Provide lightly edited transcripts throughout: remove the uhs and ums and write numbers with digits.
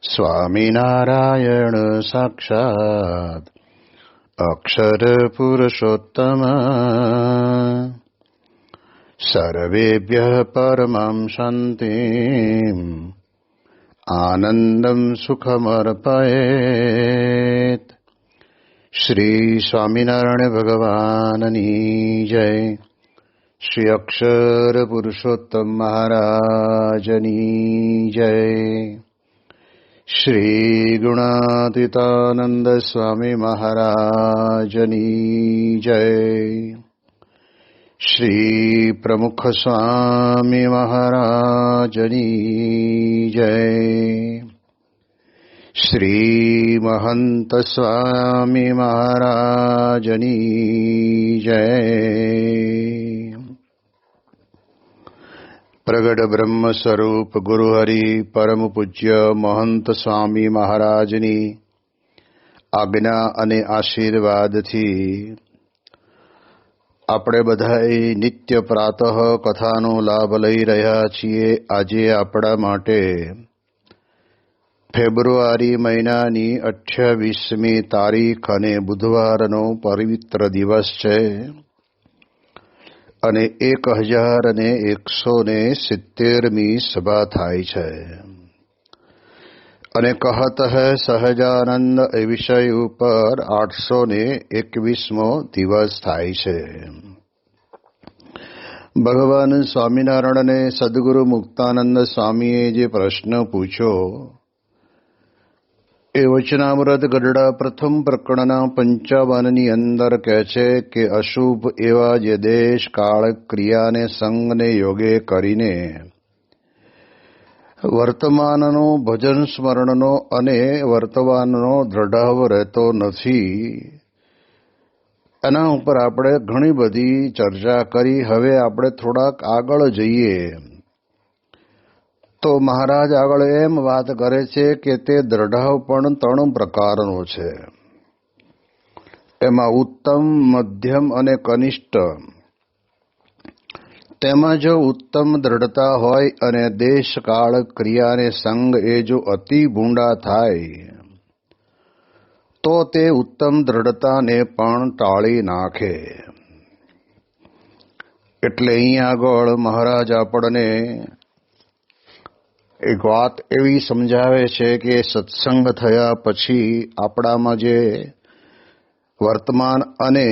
સ્વામિનારાયણ સાક્ષાત્ અક્ષર પુરુષોત્તમ સર્વેભ્યઃ પરમં શાંતિં આનંદં સુખમર્પયેત. શ્રી સ્વામિનારાયણ ભગવાનની જય. શ્રી અક્ષર પુરુષોત્તમ મહારાજની જય. શ્રી ગુણાતીતાનંદ સ્વામી મહારાજની જય. શ્રી પ્રમુખ સ્વામી મહારાજની જય. શ્રી મહંત સ્વામી મહારાજની જય. પ્રગટ બ્રહ્મ સ્વરૂપ ગુરુ હરિ પરમ પૂજ્ય મહંત સ્વામી મહારાજની આજ્ઞા અને આશીર્વાદથી આપણે બધાએ નિત્ય પ્રાતઃ કથાનો લાભ લઈ રહ્યા છીએ. આજે આપણા માટે ફેબ્રુઆરી મહિનાની 28મી તારીખ અને બુધવારનો પવિત્ર દિવસ છે અને 1170મી સભા થાય છે. અને કહત હૈ સહજાનંદ એ વિષય ઉપર 821મો દિવસ થાય છે. ભગવાન સ્વામિનારાયણને સદગુરુ મુક્તાનંદ સ્વામીએ જે પ્રશ્ન પૂછ્યો એ વચનામૃત ગઢડા પ્રથમ પ્રકરણના 55ની અંદર કહે છે કે અશુભ એવા જે દેશ કાળ ક્રિયાને સંગને યોગે કરીને વર્તમાનનો ભજન સ્મરણનો અને વર્તમાનનો દ્રઢાવ રહેતો નથી, એના ઉપર આપણે ઘણી બધી ચર્ચા કરી. હવે આપણે થોડાક આગળ જઈએ તો મહારાજ આગળ એમ વાત કરે છે કે તે દ્રઢાવ પણ 3 પ્રકારનો છે. એમાં ઉત્તમ, મધ્યમ અને કનિષ્ઠ. તેમાં જો ઉત્તમ દ્રઢતા હોય અને દેશકાળ ક્રિયાને સંગ એ જો અતિ ભૂંડા થાય તો તે ઉત્તમ દ્રઢતાને પણ ટાળી નાખે. એટલે અહીંયા આગળ મહારાજ આપણને એક વાત એવી સમજાવે છે કે સત્સંગ થયા પછી આપણામાં જે વર્તમાન અને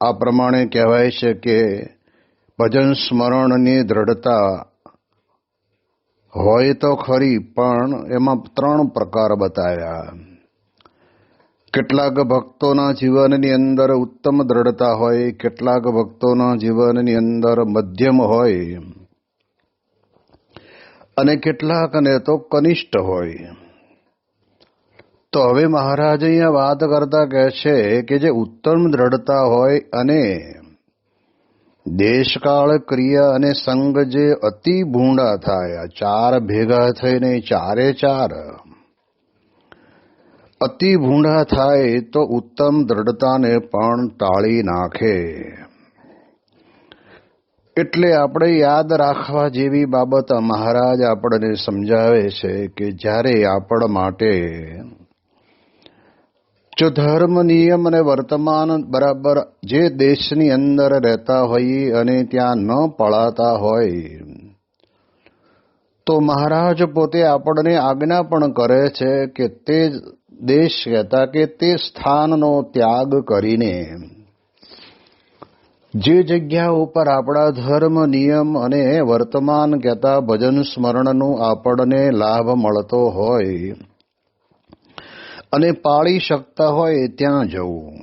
આ પ્રમાણે કહેવાય છે કે ભજન સ્મરણની દ્રઢતા હોય તો ખરી, પણ એમાં 3 પ્રકાર બતાવ્યા. કેટલાક ભક્તોના જીવનની અંદર ઉત્તમ દ્રઢતા હોય, કેટલાક ભક્તોના જીવનની અંદર મધ્યમ હોય અને કેટલાકને તો કનિષ્ઠ હોય. તો હવે મહારાજ અહીંયા વાત કરતા કહે છે કે જે ઉત્તમ દ્રઢતા હોય અને દેશકાળ ક્રિયા અને સંગ જે અતિ ભૂંડા થાય, 4 ભેગા થઈને 4 અતિ ભૂંડા થાય તો ઉત્તમ દ્રઢતાને પણ ટાળી નાખે. એટલે આપણે યાદ રાખવા જેવી બાબત મહારાજ આપણને સમજાવે છે કે જ્યારે આપણા માટે જો ધર્મ, નિયમ અને વર્તમાન બરાબર જે દેશની અંદર રહેતા હોઈએ અને ત્યાં ન પળાતા હોય તો મહારાજ પોતે આપણને આજ્ઞા પણ કરે છે કે તે દેશ કહેતા કે તે સ્થાનનો ત્યાગ કરીને જે જગ્યા ઉપર આપણા ધર્મ, નિયમ અને વર્તમાન કહેતા ભજન સ્મરણનું આપણને લાભ મળતો હોય અને પાળી શકતા હોય ત્યાં જવું.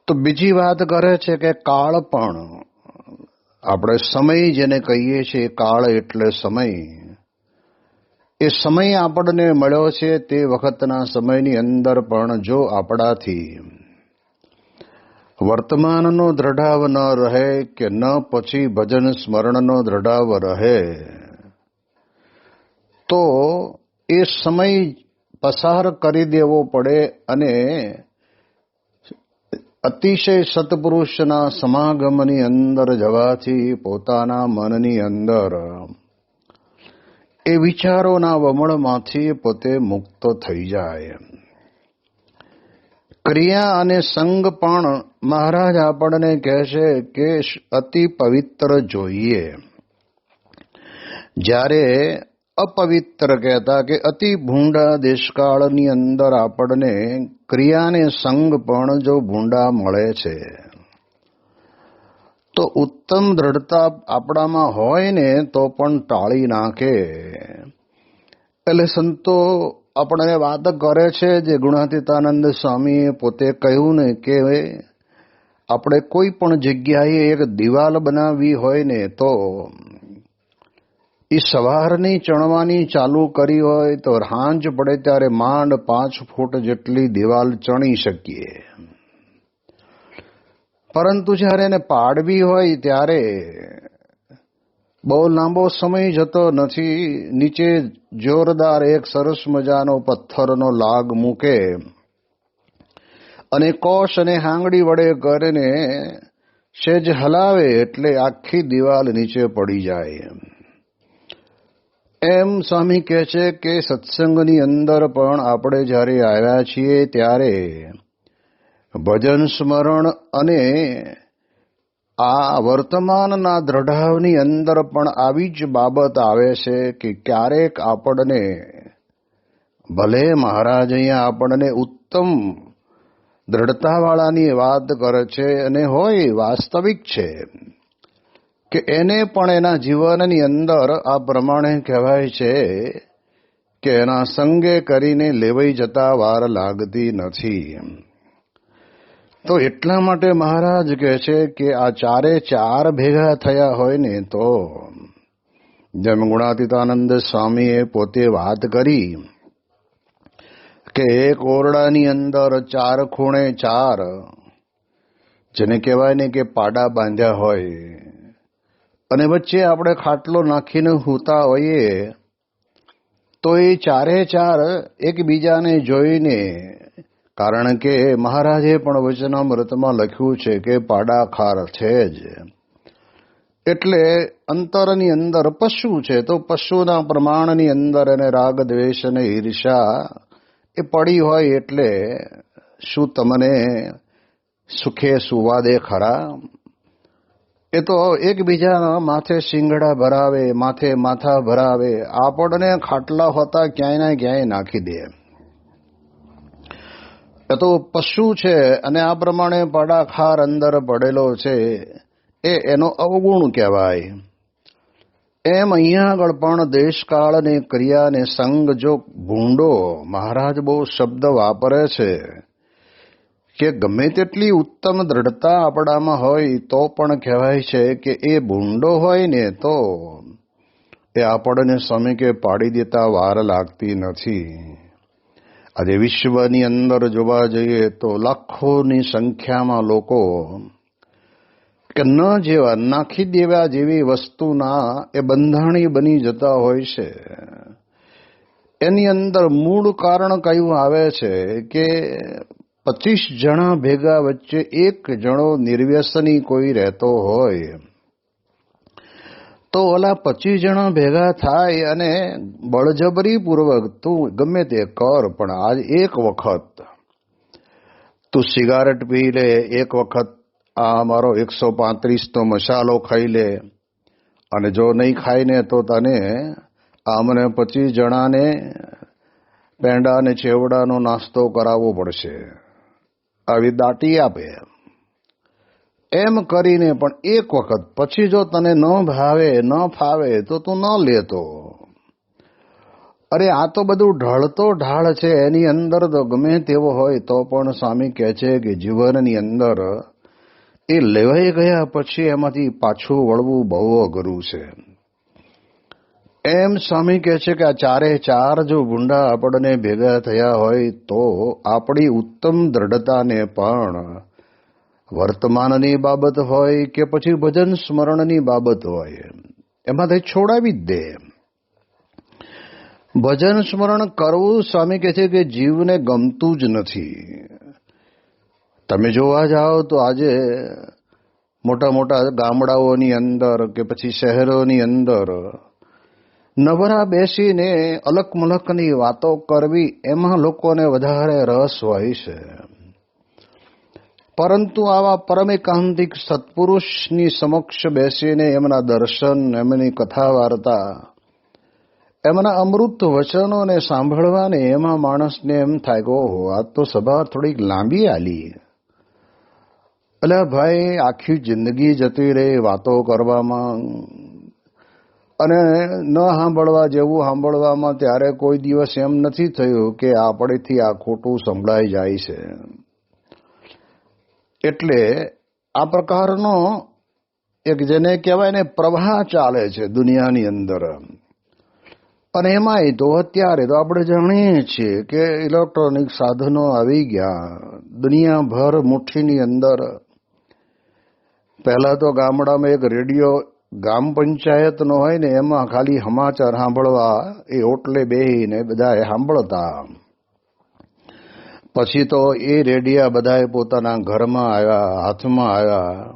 તો બીજી વાત કરે છે કે કાળ પણ, આપણે સમય જેને કહીએ છીએ, કાળ એટલે સમય. એ સમય આપણને મળ્યો છે તે વખતના સમયની અંદર પણ જો આપણાથી વર્તમાનનો દ્રઢાવ ન રહે કે ન પછી ભજન સ્મરણનો દ્રઢાવ રહે તો એ સમય પસાર કરી દેવો પડે અને અતિશય સત્પુરુષના સમાગમની અંદર જવાથી પોતાના મનની અંદર એ વિચારોના વમળમાંથી પોતે મુક્ત થઈ જાય. ક્રિયા અને સંગ પણ મહારાજ આપણને કહે છે કે અતિ પવિત્ર જોઈએ. જ્યારે અપવિત્ર કહેતા કે અતિ ભૂંડા દેશકાળની અંદર આપણને ક્રિયાને સંગ પણ જો ભૂંડા મળે છે તો ઉત્તમ દ્રઢતા આપણામાં હોય ને તો પણ ટાળી નાખે. એટલે સંતો આપણને વાત કરે છે જે ગુણાતીતાનંદ સ્વામીએ પોતે કહ્યું ને કે આપણે કોઈ પણ જગ્યાએ એક દિવાલ બનાવવી હોય ને તો એ સવારની ચણવાની ચાલુ કરી હોય તો સાંજ પડે ત્યારે માંડ 5 ફૂટ જેટલી દિવાલ ચણી શકીએ. પરંતુ જ્યારે એને પાડવી હોય ત્યારે બહુ લાંબો સમય જતો નથી. નીચે જોરદાર એક સરસ મજાનો પથ્થરનો લાગ મૂકે અને કોશ અને હાંગડી વડે કરીને સેજ હલાવે એટલે આખી દિવાલ નીચે પડી જાય. એમ સ્વામી કહે છે કે સત્સંગની અંદર પણ આપણે જ્યારે આવ્યા છીએ ત્યારે ભજન સ્મરણ અને આ વર્તમાનના દ્રઢાવની અંદર પણ આવી જ બાબત આવે છે કે ક્યારેક આપણને ભલે મહારાજ અહીંયા આપણને ઉત્તમ દ્રઢતાવાળાની વાત કરે છે અને હોય વાસ્તવિક છે કે એને પણ એના જીવનની અંદર આ પ્રમાણે કહેવાય છે કે એના સંગે કરીને લેવાઈ જતા વાર લાગતી નથી. તો એટલા માટે મહારાજ કહે છે કે આ ચારે ચાર ભેગા થયા હોય ને તો જેમ ગુણાતીતાનંદ સ્વામીએ પોતે વાત કરી કે એક ઓરડાની અંદર 4 ખૂણે 4 જેને કહેવાય ને કે પાડા બાંધ્યા હોય અને વચ્ચે આપણે ખાટલો નાખીને સૂતા હોઈએ તો એ ચારે ચાર એકબીજાને જોઈને, કારણ કે મહારાજે પણ વચનામૃતમાં લખ્યું છે કે પાડાખાર છે જ, એટલે અંતરની અંદર પશુ છે તો પશુના પ્રમાણની અંદર એને રાગ દ્વેષ અને ઈર્ષા એ પડી હોય એટલે શું તમને સુખે સુવા દે ખરા? એ તો એકબીજાના માથે શિંગડા ભરાવે, માથે માથા ભરાવે, આપણને ખાટલા હોતા ક્યાંય ને ક્યાંય નાખી દે. એ તો પશુ છે અને આ પ્રમાણે પાડાખાર અંદર પડેલો છે એ એનો અવગુણ કહેવાય. એમ અહીંયા આગળ પણ દેશકાળ ને ક્રિયા ને સંગ જો ભૂંડો, મહારાજ બહુ શબ્દ વાપરે છે કે ગમે તેટલી ઉત્તમ દ્રઢતા આપણામાં હોય તો પણ કહેવાય છે કે એ ભૂંડો હોય ને તો એ આપણને સમીકે પાડી દેતા વાર લાગતી નથી. આજે વિશ્વની અંદર જોવા જઈએ તો લાખોની સંખ્યામાં લોકો કે ન જેવા નાખી દેવા જેવી વસ્તુના એ બંધાણી બની જતા હોય છે. એની અંદર મૂળ કારણ કયું આવે છે કે 25 જણા ભેગા વચ્ચે એક જણો નિર્વ્યસની કોઈ રહેતો હોય તો ઓલા 25 જણા ભેગા થાય અને બળજબરી પૂર્વક તું ગમે તે કર પણ આજ એક વખત તું સિગારેટ પી લે, એક વખત આ મારો 135 તો મસાલો ખાઈ લે, અને જો નહીં ખાઈને તો તને આમને 25 જણાને પેંડા અને ચેવડાનો નાસ્તો કરાવવો પડશે, આવી દાટી આપે. એમ કરીને પણ એક વખત પછી જો તને ન ભાવે ન ફાવે તો તું ન લેતો. અરે આ તો બધું ઢળતો ઢાળ છે, એની અંદર તો ગમે તેવો હોય તો પણ સ્વામી કહે છે કે જીવનની અંદર એ લેવાઈ ગયા પછી એમાંથી પાછું વળવું બહુ અઘરું છે. એમ સ્વામી કહે છે કે આ ચારે ચાર જો ભૂંડા આપણને ભેગા થયા હોય તો આપણી ઉત્તમ દ્રઢતાને પણ વર્તમાનની બાબત હોય કે પછી ભજન સ્મરણની બાબત હોય એમાંથી છોડાવી જ દે. ભજન સ્મરણ કરવું સ્વામી કહે છે કે જીવને ગમતું જ નથી. તમે જોવા જાઓ તો આજે મોટા મોટા ગામડાઓની અંદર કે પછી શહેરોની અંદર નવરા બેસીને અલક મલકની વાતો કરવી એમાં લોકોને વધારે રસ હોય છે. પરંતુ આવા પરમેકાંતિક સત્પુરુષની સમક્ષ બેસીને એમના દર્શન, એમની કથા વાર્તા, એમના અમૃત વચનોને સાંભળવાને એમાં માણસને એમ થાય કે ઓહો, આ તો સભા થોડીક લાંબી આલી. એટલે ભાઈ આખી જિંદગી જતી રહે વાતો કરવામાં અને ન સાંભળવા જેવું સાંભળવામાં. ત્યારે કોઈ દિવસ એમ નથી થયું કે આપણેથી આ ખોટું સંભળાઈ જાય છે. એટલે આ પ્રકારનો એક જેને કહેવાય ને પ્રવાહ ચાલે છે દુનિયાની અંદર. અને એમાંય તો અત્યારે તો આપણે જાણીએ છીએ કે ઇલેક્ટ્રોનિક સાધનો આવી ગયા દુનિયાભર મુઠ્ઠીની અંદર. પહેલા તો ગામડામાં એક રેડિયો ગામ પંચાયતનો હોય ને એમાં ખાલી સમાચાર સાંભળવા એ ઓટલે બેહીને બધાએ સાંભળતા. પછી તો એ રેડિયા બધાએ પોતાના ઘરમાં આવ્યા, હાથમાં આવ્યા.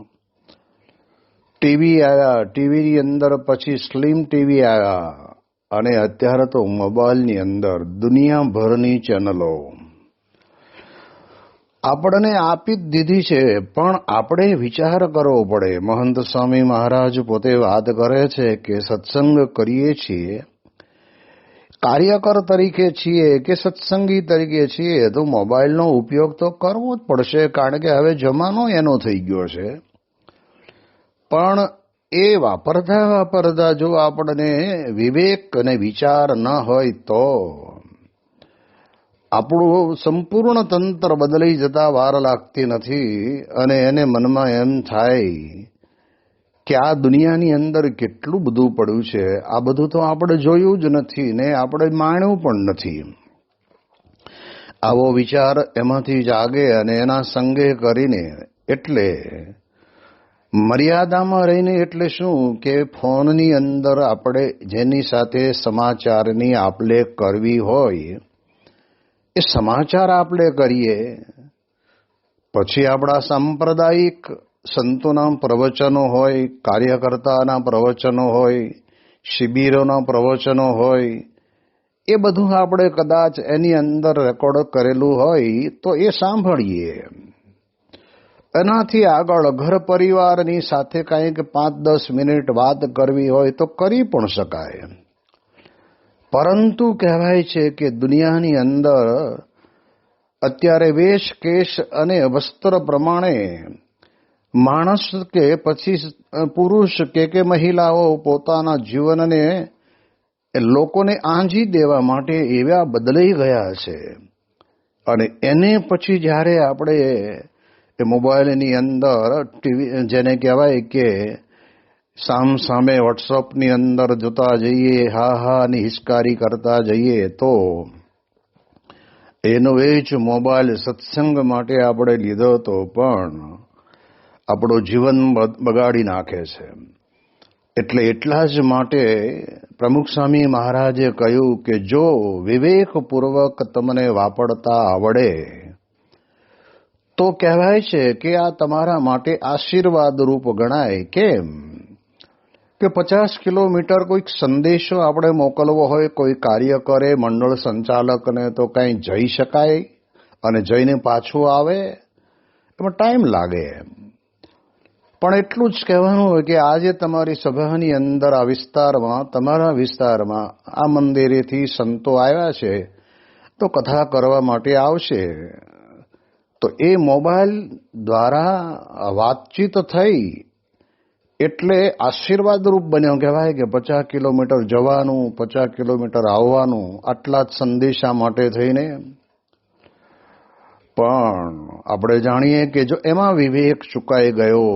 ટીવી આવ્યા, ટીવીની અંદર પછી સ્લિમ ટીવી આવ્યા અને અત્યારે તો મોબાઈલની અંદર દુનિયાભરની ચેનલો આપણને આપી જ દીધી છે. પણ આપણે વિચાર કરવો પડે. મહંત સ્વામી મહારાજ પોતે વાત કરે છે કે સત્સંગ કરીએ છીએ, કાર્યકર તરીકે છીએ કે સત્સંગી તરીકે છીએ, તો મોબાઈલનો ઉપયોગ તો કરવો જ પડશે, કારણ કે હવે જમાનો એનો થઈ ગયો છે. પણ એ વાપરતા વાપરતા જો આપણને વિવેક અને વિચાર ન હોય તો આપણું સંપૂર્ણ તંત્ર બદલાઈ જતા વાર લાગતી નથી. અને એને મનમાં એમ થાય કે આ દુનિયાની અંદર કેટલું બધું પડ્યું છે, આ બધું તો આપણે જોયું જ નથી ને આપણે માણ્યું પણ નથી. આવો વિચાર એમાંથી જાગે અને એના સંગે કરીને એટલે મર્યાદામાં રહીને એટલે શું કે ફોનની અંદર આપણે જેની સાથે સમાચારની આપ-લે કરવી હોય એ સમાચાર આપણે કરીએ. પછી આપણા સાંપ્રદાયિક સંતોના પ્રવચનો હોય, કાર્યકર્તાના પ્રવચનો હોય, શિબિરોના પ્રવચનો હોય, એ બધું આપણે કદાચ એની અંદર રેકોર્ડ કરેલું હોય તો એ સાંભળીએ. એનાથી આગળ ઘર પરિવારની સાથે કંઈક 5-10 મિનિટ વાત કરવી હોય તો કરી પણ શકાય. પરંતુ કહેવાય છે કે દુનિયાની અંદર અત્યારે વેશ, કેશ અને વસ્ત્ર પ્રમાણે માણસ કે પછી પુરુષ કે મહિલાઓ પોતાના જીવનને લોકોને આંજી દેવા માટે એવા બદલાઈ ગયા છે. અને એને પછી જ્યારે આપણે એ મોબાઈલની અંદર ટીવી જેને કહેવાય કે સામે વોટ્સઅપની અંદર જોતા જઈએ, હા હા ની હિસ્કારી કરતા જઈએ, તો એનો એ જ મોબાઈલ સત્સંગ માટે આપણે લીધો તો પણ આપણું જીવન બગાડી નાખે છે. એટલે એટલા જ માટે પ્રમુખ સ્વામી મહારાજે કહ્યું કે જો વિવેકપૂર્વક તમને વાપરતા આવડે તો કહેવાય છે કે આ તમારા માટે આશીર્વાદ રૂપ ગણાય. કેમ કે 50 કિલોમીટર કોઈક સંદેશો આપણે મોકલવો હોય, કોઈ કાર્ય કરે મંડળ સંચાલકને, તો કંઈ જઈ શકાય અને જઈને પાછું આવે એમાં ટાઈમ લાગે. પણ એટલું જ કહેવાનું હોય કે આજે તમારી સભાની અંદર આ વિસ્તારમાં, તમારા વિસ્તારમાં આ મંદિરેથી સંતો આવ્યા છે તો કથા કરવા માટે આવશે. તો એ મોબાઈલ દ્વારા વાતચીત થઈ એટલે આશીર્વાદરૂપ બન્યો. કહેવાય કે 50 કિલોમીટર જવાનું, 50 કિલોમીટર આવવાનું, આટલા જ સંદેશા માટે થઈને. પણ આપણે જાણીએ કે જો એમાં વિવેક ચૂકાઈ ગયો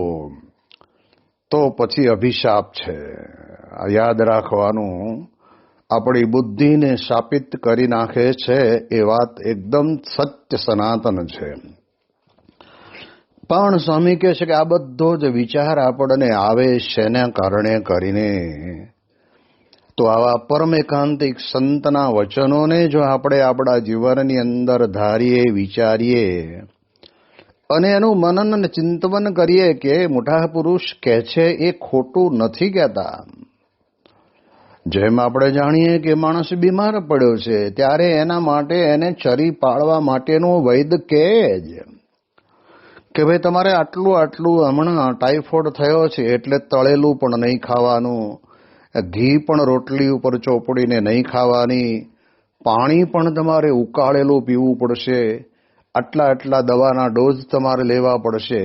તો પછી અભિશાપ છે. યાદ રાખવાનું, આપણી બુદ્ધિને શાપિત કરી નાખે છે. એ વાત એકદમ સત્ય સનાતન છે. પણ સ્વામી કહે છે કે આ બધો જ વિચાર આપણને આવે શેના કારણે કરીને, તો આવા પરમ એકાંતિક સંતના વચનોને જો આપણે આપણા જીવનની અંદર ધારીએ, વિચારીએ અને એનું મનન અને ચિંતન કરીએ કે મોટા પુરુષ કહે છે એ ખોટું નથી કહેતા. જેમ આપણે જાણીએ કે માણસ બીમાર પડ્યો છે ત્યારે એના માટે એને ચરી પાડવા માટેનું વૈદ કહે જ કે ભાઈ તમારે આટલું આટલું હમણાં ટાઇફોઇડ થયો છે એટલે તળેલું પણ નહીં ખાવાનું, ઘી પણ રોટલી ઉપર ચોપડીને નહીં ખાવાની, પાણી પણ તમારે ઉકાળેલું પીવું પડશે, આટલા આટલા દવાના ડોઝ તમારે લેવા પડશે.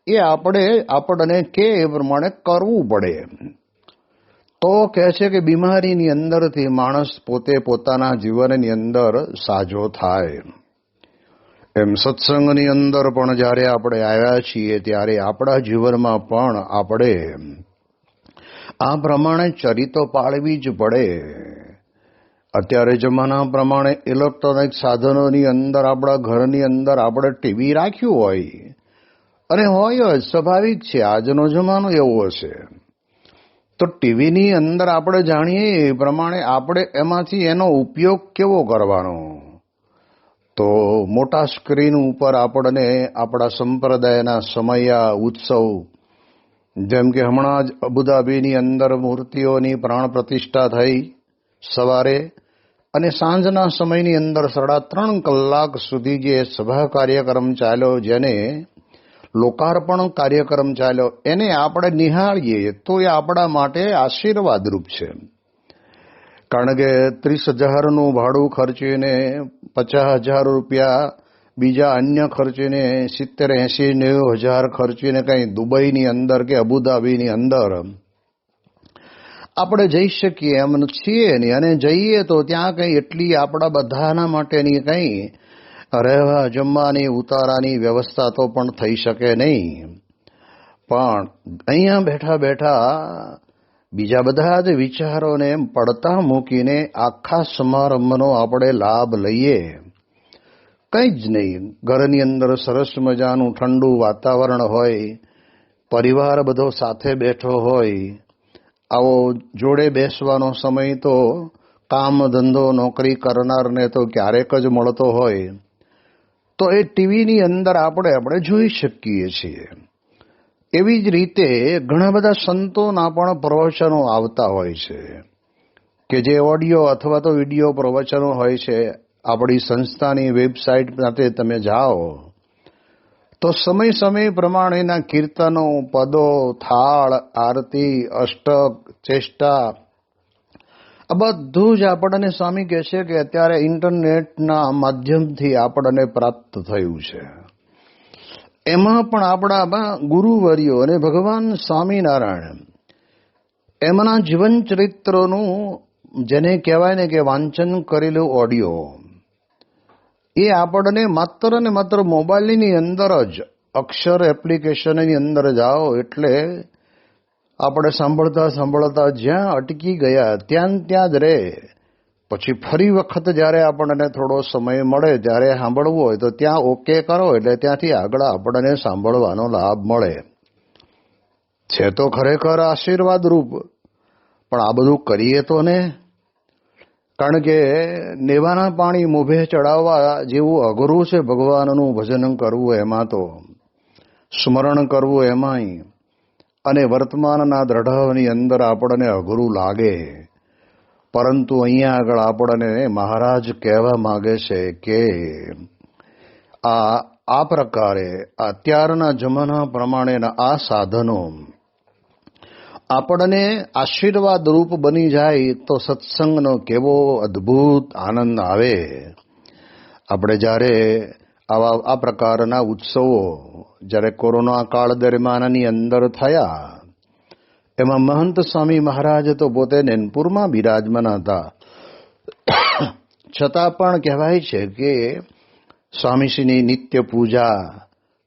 એ આપણને કે એ પ્રમાણે કરવું પડે. તો કહે છે કે બીમારીની અંદરથી માણસ પોતે પોતાના જીવનની અંદર સાજો થાય. એમ સત્સંગની અંદર પણ જ્યારે આપણે આવ્યા છીએ ત્યારે આપણા જીવનમાં પણ આપણે આ પ્રમાણે ચરિતો પાળવી જ પડે. અત્યારે જમાના પ્રમાણે ઇલેક્ટ્રોનિક સાધનોની અંદર આપણા ઘરની અંદર આપણે ટીવી રાખ્યું હોય અને હોય જ સ્વાભાવિક છે, આજનો જમાનો એવો હશે. તો ટીવીની અંદર આપણે જાણીએ એ પ્રમાણે આપણે એમાંથી એનો ઉપયોગ કેવો કરવાનો. તો મોટા સ્ક્રીન ઉપર આપણને આપણા સંપ્રદાયના સમયા ઉત્સવ, જેમ કે હમણાં જ અબુધાબીની અંદર મૂર્તિઓની પ્રાણ પ્રતિષ્ઠા થઈ સવારે, અને સાંજના સમયની અંદર 3.5 કલાક સુધી જે સભા કાર્યક્રમ ચાલ્યો, જેને લોકાર્પણ કાર્યક્રમ ચાલ્યો, એને આપણે નિહાળીએ તો એ આપણા માટે આશીર્વાદરૂપ છે. કારણ કે 30,000નું ભાડું ખર્ચીને 50,000 રૂપિયા બીજા અન્ય ખર્ચીને 70, 80, 90,000 ખર્ચીને કંઈ દુબઈની અંદર કે અબુધાબીની અંદર આપણે જઈ શકીએ એમ છીએ નહીં. અને જઈએ તો ત્યાં કંઈ એટલી આપણા બધાના માટેની કંઈ રહેવા જમવાની ઉતારાની વ્યવસ્થા તો પણ થઈ શકે નહીં. પણ અહીંયા બેઠા બેઠા બીજા બધા જ વિચારોને પડતા મૂકીને આખા સમારંભનો આપણે લાભ લઈએ. કંઈ જ નહીં, ઘરની અંદર સરસ મજાનું ઠંડુ વાતાવરણ હોય, પરિવાર બધો સાથે બેઠો હોય, આવો જોડે બેસવાનો સમય તો કામ ધંધો નોકરી કરનારને તો ક્યારેક જ મળતો હોય. તો એ ટીવીની અંદર આપણે જોઈ શકીએ છીએ. એવી જ રીતે ઘણા બધા સંતોના પણ પ્રવચનો આવતા હોય છે કે જે ઓડિયો અથવા તો વિડીયો પ્રવચનો હોય છે. આપણી સંસ્થાની વેબસાઇટ સાથે તમે જાઓ તો સમય પ્રમાણેના કીર્તનો, પદો, થાળ, આરતી, અષ્ટક, ચેષ્ટા, આ બધું જ આપણને સ્વામી કહે છે કે અત્યારે ઇન્ટરનેટના માધ્યમથી આપણને પ્રાપ્ત થયું છે. એમાં પણ આપણા ગુરુવર્યો અને ભગવાન સ્વામિનારાયણ એમના જીવન ચરિત્રનું જેને કહેવાય ને કે વાંચન કરેલું ઓડિયો, એ આપણને માત્ર ને માત્ર મોબાઈલની અંદર જ અક્ષર એપ્લિકેશનની અંદર જાઓ એટલે આપણે સાંભળતા જ્યાં અટકી ગયા ત્યાં જ રહે. પછી ફરી વખત જ્યારે આપણને થોડો સમય મળે ત્યારે સાંભળવું હોય તો ત્યાં ઓકે કરો એટલે ત્યાંથી આગળ આપણને સાંભળવાનો લાભ મળે છે. તો ખરેખર આશીર્વાદ રૂપ. પણ આ બધું કરીએ તો ને, કારણ કે નેવાના પાણી મોભે ચડાવવા જેવું અઘરું છે ભગવાનનું ભજન કરવું, એમાં તો સ્મરણ કરવું એમાંય, અને વર્તમાનના દ્રઢવની અંદર આપણને અઘરું લાગે. પરંતુ અહીંયા આગળ આપણને મહારાજ કહેવા માંગે છે કે આ પ્રકારે અત્યારના જમાના પ્રમાણેના આ સાધનો આપણને આશીર્વાદ રૂપ બની જાય તો સત્સંગનો કેવો અદ્ભુત આનંદ આવે. આપણે જ્યારે આ પ્રકારના ઉત્સવો જ્યારે કોરોના કાળ દરમિયાનની અંદર થયા, એમાં મહંત સ્વામી મહારાજ તો પોતે નૈનપુરમાં બિરાજમાન હતા. છતાં પણ કહેવાય છે કે સ્વામીશ્રીની નિત્ય પૂજા,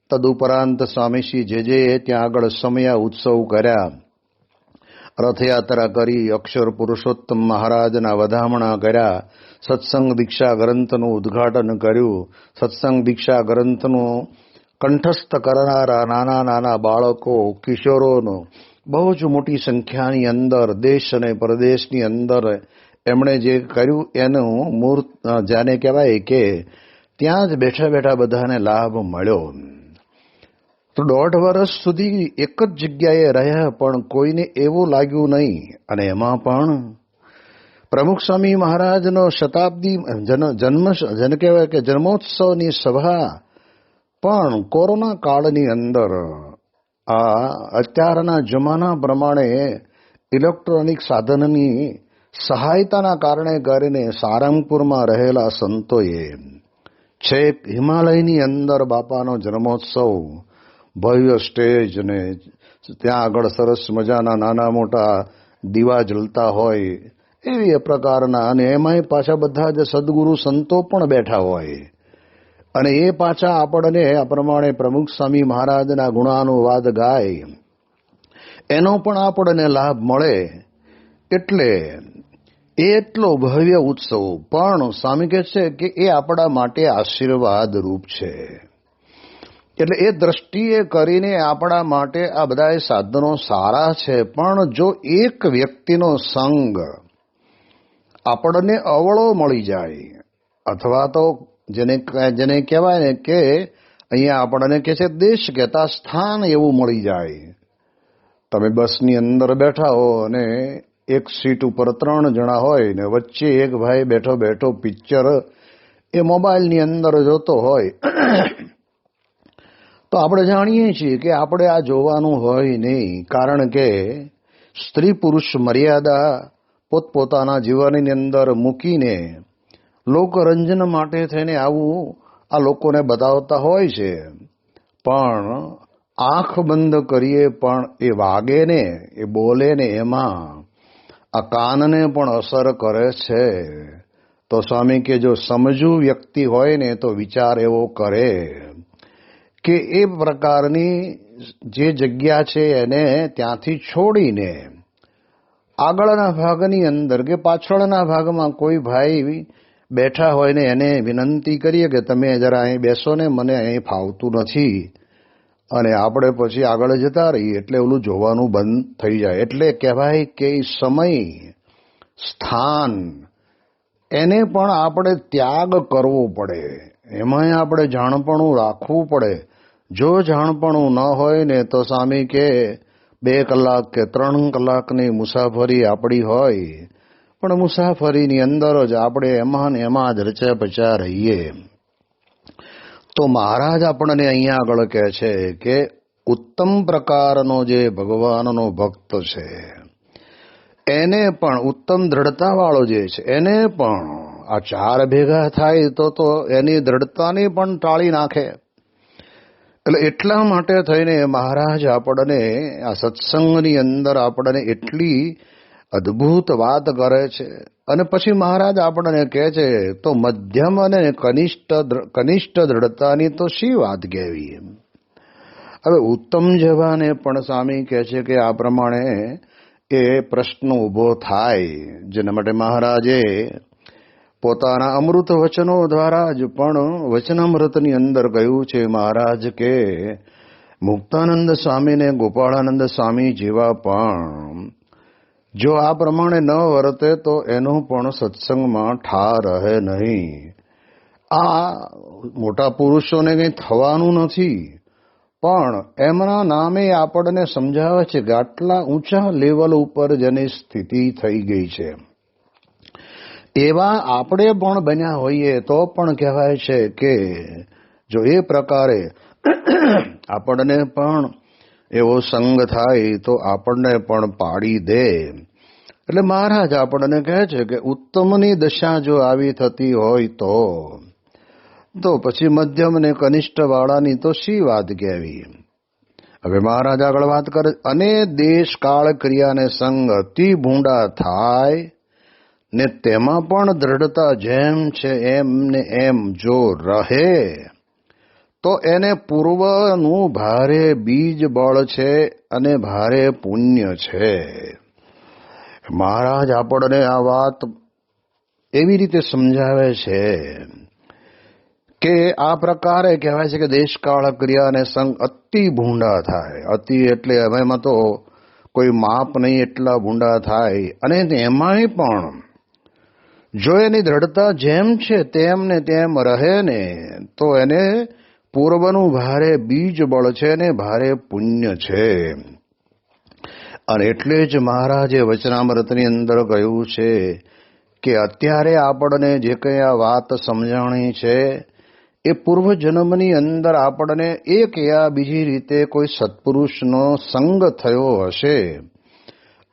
તદુપરાંત સ્વામીશ્રી જે ત્યાં આગળ સમયા ઉત્સવ કર્યા, રથયાત્રા કરી, અક્ષર પુરુષોત્તમ મહારાજના વધામણા કર્યા, સત્સંગ દીક્ષા ગ્રંથનું ઉદ્ઘાટન કર્યું, સત્સંગ દીક્ષા ગ્રંથનું કંઠસ્થ કરનારા નાના બાળકો, કિશોરોનો બહુ જ મોટી સંખ્યાની અંદર દેશ અને પ્રદેશની અંદર એમણે જે કર્યું એનું મૂર્ત જાને કહેવાય કે ત્યાં જ બેઠા બધાને લાભ મળ્યો. તો 1.5 વર્ષ સુધી એક જ જગ્યાએ રહ્યા પણ કોઈને એવું લાગ્યું નહીં. અને એમાં પણ પ્રમુખ સ્વામી મહારાજનો શતાબ્દી જન્મ કહેવાય કે જન્મોત્સવની સભા પણ કોરોના કાળની અંદર આ અત્યારના જમાના પ્રમાણે ઇલેક્ટ્રોનિક સાધનની સહાયતાના કારણે કરીને સારંગપુરમાં રહેલા સંતોએ છેક હિમાલયની અંદર બાપાનો જન્મોત્સવ ભવ્ય સ્ટેજ ને ત્યાં આગળ સરસ મજાના નાના મોટા દીવા જલતા હોય એવી એ પ્રકારના, અને એમાંય પાછા બધા જ સદગુરુ સંતો પણ બેઠા હોય, અને એ પાછા આપણને આ પ્રમાણે પ્રમુખ સ્વામી મહારાજના ગુણાનુવાદ ગાય એનો પણ આપણને લાભ મળે. એટલે એટલો ભવ્ય ઉત્સવ પણ સ્વામી કહે છે કે એ આપણા માટે આશીર્વાદ રૂપ છે. એટલે એ દ્રષ્ટિએ કરીને આપણા માટે આ બધા સાધનો સારા છે, પણ જો એક વ્યક્તિનો સંગ આપણને અવળો મળી જાય, અથવા તો જેને કહેવાય ને કે અહીંયા આપણને કે છે દેશ કહેતા સ્થાન એવું મળી જાય. તમે બસની અંદર બેઠા હો અને એક સીટ ઉપર 3 જણા હોય ને વચ્ચે એક ભાઈ બેઠો બેઠો પિક્ચર એ મોબાઈલની અંદર જોતો હોય તો આપણે જાણીએ છીએ કે આપણે આ જોવાનું હોય નહીં, કારણ કે સ્ત્રી પુરુષ મર્યાદા પોતપોતાના જીવનની અંદર મૂકીને લોકરંજન માટે થઈને આવું આ લોકોને બતાવતા હોય છે. પણ આંખ બંધ કરીએ પણ એ વાગે ને, એ બોલે ને, એમાં આ કાનને પણ અસર કરે છે. તો સ્વામી કે જો સમજુ વ્યક્તિ હોય ને તો વિચાર એવો કરે કે એ પ્રકારની જે જગ્યા છે એને ત્યાંથી છોડીને આગળના ભાગની અંદર કે પાછળના ભાગમાં કોઈ ભાઈ બેઠા હોય ને એને વિનંતી કરીએ કે તમે જરા અહીં બેસો ને, મને અહીં ફાવતું નથી, અને આપણે પછી આગળ જતા રહીએ, એટલે ઓલું જોવાનું બંધ થઈ જાય. એટલે કહેવાય કે સમય સ્થાન એને પણ આપણે ત્યાગ કરવો પડે, એમાંય આપણે જાણપણું રાખવું પડે. જો જાણપણું ન હોય ને તો સ્વામી કે 2 કલાક કે 3 કલાકની મુસાફરી આપણી હોય, પણ મુસાફરીની અંદર જ આપણે એમાં ને એમાં જ રચ્યા પચ્યા રહીએ. તો મહારાજ આપણને અહીંયા આગળ કહે છે કે ઉત્તમ પ્રકારનો જે ભગવાનનો ભક્ત છે એને પણ, ઉત્તમ દ્રઢતાવાળો જે છે એને પણ આ 4 ભેગા થાય તો એની દ્રઢતાને પણ ટાળી નાખે. એટલે એટલા માટે થઈને મહારાજ આપણને આ સત્સંગની અંદર આપણને એટલી અદ્ભુત વાત કરે છે. અને પછી મહારાજ આપણને કહે છે તો મધ્યમ અને કનિષ્ઠ દ્રઢતાની તો શી વાત કહેવી. હવે ઉત્તમ જવાને પણ સ્વામી કહે છે કે આ પ્રમાણે એ પ્રશ્ન ઊભો થાય, જેના માટે મહારાજે પોતાના અમૃત વચનો દ્વારા જ પણ વચનામૃતની અંદર કહ્યું છે. મહારાજ કે મુક્તાનંદ સ્વામીને ગોપાળાનંદ સ્વામી જેવા પણ જો આ પ્રમાણે ન વર્તે તો એનો પણ સત્સંગમાં ઠાર રહે નહીં. આ મોટા પુરુષોને કંઈ થવાનું નથી, પણ એમના નામે આપણને સમજાવે છે કે આટલા ઊંચા લેવલ ઉપર જેની સ્થિતિ થઈ ગઈ છે એવા આપણે પણ બન્યા હોઈએ તો પણ કહેવાય છે કે જો એ પ્રકારે આપણને પણ એવો સંગ થાય તો આપણને પણ પાડી દે. એટલે મહારાજ આપણને કહે છે કે ઉત્તમની દશા જો આવી થતી હોય તો પછી મધ્યમ ને કનિષ્ઠ વાળાની તો શી વાત કહેવી. હવે મહારાજ આગળ વાત કરે, અને દેશ કાળ ક્રિયાને સંગ અતિ ભૂંડા થાય ને તેમાં પણ દ્રઢતા જેમ છે એમ ને એમ જો રહે તો એને પૂર્વનું ભારે બીજ બળ છે અને ભારે પુણ્ય છે. મહારાજ આપણને આ વાત એવી રીતે સમજાવે છે કે આ પ્રકારે કહેવાય છે કે દેશકાળ ક્રિયા અને સંગ અતિ ભૂંડા થાય. અતિ એટલે એમાં તો કોઈ માપ નહીં, એટલા ભૂંડા થાય. અને એમાંય પણ જો એની દ્રઢતા જેમ છે તેમ ને તેમ રહે ને તો એને પૂર્વનું ભારે બીજ બળ છે ને ભારે પુણ્ય છે. અને એટલે જ મહારાજે વચનામૃતની અંદર કહ્યું છે કે અત્યારે આપણને જે કંઈ આ વાત સમજાણી છે એ પૂર્વજન્મની અંદર આપણને એક યા બીજી રીતે કોઈ સત્પુરુષનો સંગ થયો હશે,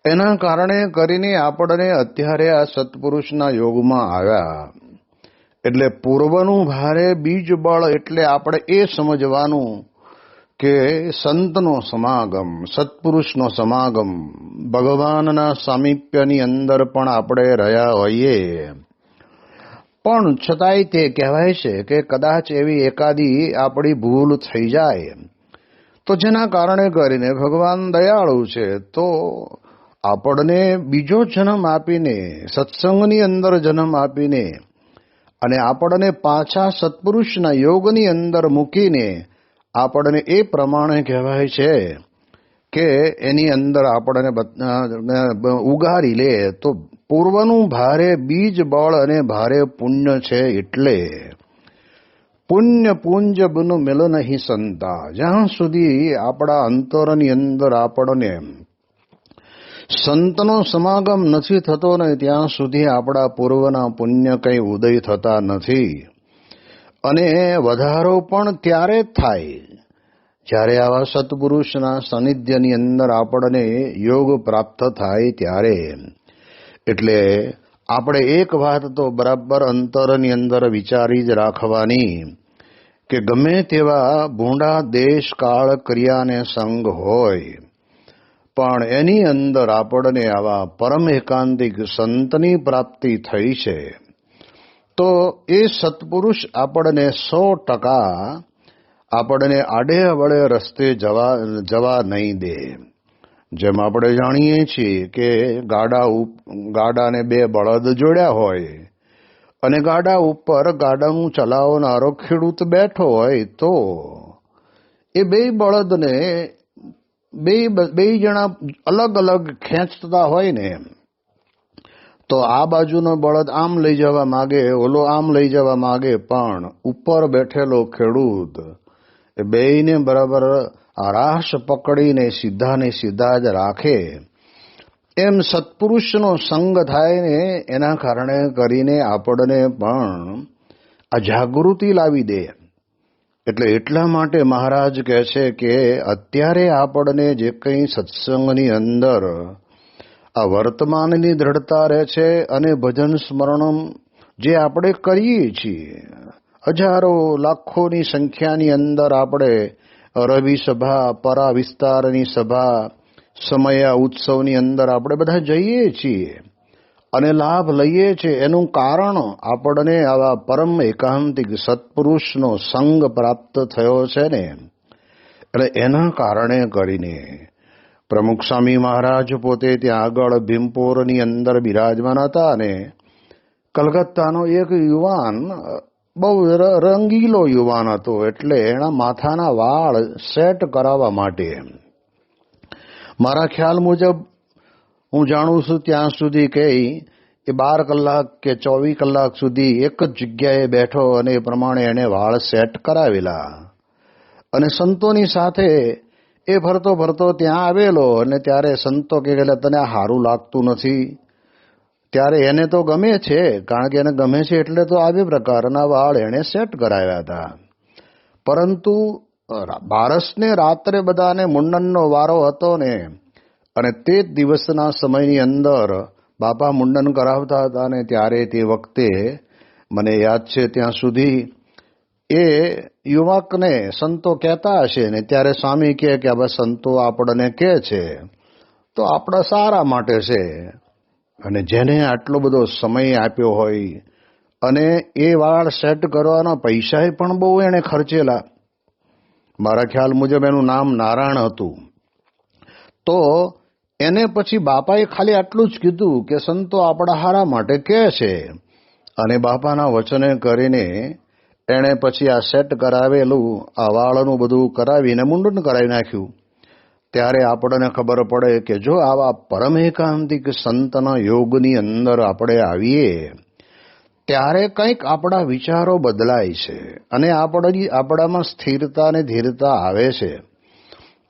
એના કારણે કરીને આપણને અત્યારે આ સત્પુરુષના યોગમાં આવ્યા. એટલે પૂર્વનું ભારે બીજ બળ એટલે આપણે એ સમજવાનું કે સંતનો સમાગમ, સત્પુરુષનો સમાગમ, ભગવાનના સામીપ્યની અંદર પણ આપણે રહ્યા હોઈએ, પણ છતાંય તે કહેવાય છે કે કદાચ એવી એકાદી આપણી ભૂલ થઈ જાય તો જેના કારણે કરીને ભગવાન દયાળુ છે તો આપણને બીજો જન્મ આપીને, સત્સંગની અંદર જન્મ આપીને અને આપણને પાછા સત્પુરુષના યોગની અંદર મૂકીને આપણને એ પ્રમાણે કહેવાય છે કે એની અંદર આપણને ઉગારી લે. તો પૂર્વનું ભારે બીજ બળ અને ભારે પુણ્ય છે. એટલે પુણ્ય પુંજ બન મિલ નહીં સંતા. જ્યાં સુધી આપણા અંતરની અંદર આપણને સંતનો સમાગમ નથી થતો ને ત્યાં સુધી આપણા પૂર્વના પુણ્ય કંઈ ઉદય થતા નથી. અને વધારો પણ ત્યારે જ થાય જ્યારે આવા સત્પુરુષના સાનિધ્યની અંદર આપણને યોગ પ્રાપ્ત થાય ત્યારે. એટલે આપણે એક વાત તો બરાબર અંતરની અંદર વિચારી જ રાખવાની કે ગમે તેવા ભૂંડા દેશ કાળ ક્રિયાને સંગ હોય પણ એની અંદર આપણને આવા પરમ એકાંતિક સંતની પ્રાપ્તિ થઈ છે તો એ સત્પુરુષ આપણને 100% આપણને આડે વળે રસ્તે જવા નહીં દે. જેમ આપણે જાણીએ છીએ કે ગાડાને 2 બળદ જોડ્યા હોય અને ગાડા ઉપર ગાડાનું ચલાવનારો ખેડૂત બેઠો હોય તો એ 2 બળદને બે જણા અલગ અલગ ખેંચતા હોય ને તો આ બાજુનો બળદ આમ લઈ જવા માગે, ઓલો આમ લઈ જવા માગે, પણ ઉપર બેઠેલો ખેડૂત એ બેયને બરાબર રાશ પકડીને સીધા જ રાખે. એમ સત્પુરુષનો સંગ થાય ને એના કારણે કરીને આપણને પણ આ જાગૃતિ લાવી દે. એટલે એટલા માટે મહારાજ કહે છે કે અત્યારે આપણને જે કંઈ સત્સંગની અંદર આ વર્તમાનની દ્રઢતા રહે છે અને ભજન સ્મરણ જે આપણે કરીએ છીએ, હજારો લાખોની સંખ્યાની અંદર આપણે રવિ સભા, પરા વિસ્તારની સભા, સમયા ઉત્સવની અંદર આપણે બધા જઈએ છીએ અને લાભ લઈએ છીએ. એનું કારણ આપણને આવા પરમ એકાંતિક સત્પુરુષનો સંગ પ્રાપ્ત થયો છે ને. એટલે એના કારણે કરીને પ્રમુખ સ્વામી મહારાજ પોતે ત્યાં આગળ ભીમપોરની અંદર બિરાજમાન હતા અને કલકત્તાનો એક યુવાન, બહુ રંગીલો યુવાન હતો, એટલે એના માથાના વાળ સેટ કરાવવા માટે મારા ખ્યાલ મુજબ હું જાણું છું ત્યાં સુધી કે એ 12 કલાક કે 24 કલાક સુધી એક જ જગ્યાએ બેઠો અને એ પ્રમાણે એને વાળ સેટ કરાવેલા. અને સંતોની સાથે એ ફરતો ત્યાં આવેલો અને ત્યારે સંતો કે તને આ સારું લાગતું નથી. ત્યારે એને તો ગમે છે, કારણ કે એને ગમે છે એટલે તો આવી પ્રકારના વાળ એને સેટ કરાવ્યા હતા. પરંતુ બારસને રાત્રે બધાને મુંડનનો વારો હતો ને, અને તે જ દિવસના સમયની અંદર બાપા મુંડન કરાવતા હતા ને ત્યારે તે વખતે મને યાદ છે ત્યાં સુધી એ યુવકને સંતો કહેતા હશે ને ત્યારે સ્વામી કહે કે હવે સંતો આપણને કહે છે તો આપણા સારા માટે છે. અને જેને આટલો બધો સમય આપ્યો હોય અને એ વાળ સેટ કરવાના પૈસા પણ બહુ એણે ખર્ચેલા. મારા ખ્યાલ મુજબ એનું નામ નારાયણ હતું. તો એને પછી બાપાએ ખાલી આટલું જ કીધું કે સંતો આપણા હારા માટે કહે છે, અને બાપાના વચને કરીને એણે પછી આ સેટ કરાવેલું આ વાળનું બધું કરાવીને મુંડન કરાવી નાખ્યું. ત્યારે આપણને ખબર પડે કે જો આવા પરમ એકાંતિક સંતના યોગની અંદર આપણે આવીએ ત્યારે કંઈક આપણા વિચારો બદલાય છે અને આપણામાં સ્થિરતા અને ધીરતા આવે છે.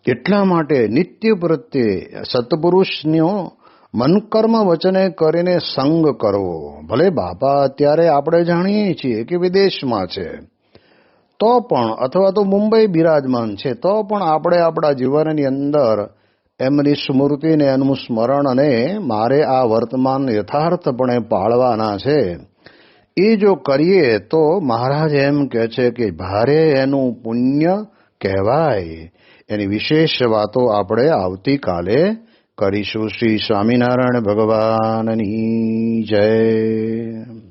એટલા માટે નિત્ય પ્રત્યે સત્પુરુષનો મન કર્મ વચને કરીને સંગ કરવો. ભલે બાપા અત્યારે આપણે જાણીએ છીએ કે વિદેશમાં છે તો પણ, અથવા તો મુંબઈ બિરાજમાન છે તો પણ આપણે આપણા જીવનની અંદર એમની સ્મૃતિને એનું સ્મરણ અને મારે આ વર્તમાન યથાર્થપણે પાળવાના છે એ જો કરીએ તો મહારાજ એમ કહે છે કે ભારે એનું પુણ્ય કહેવાય. એની વિશેષ વાતો આપણે આવતીકાલે કરીશું. શ્રી સ્વામિનારાયણ ભગવાનની જય.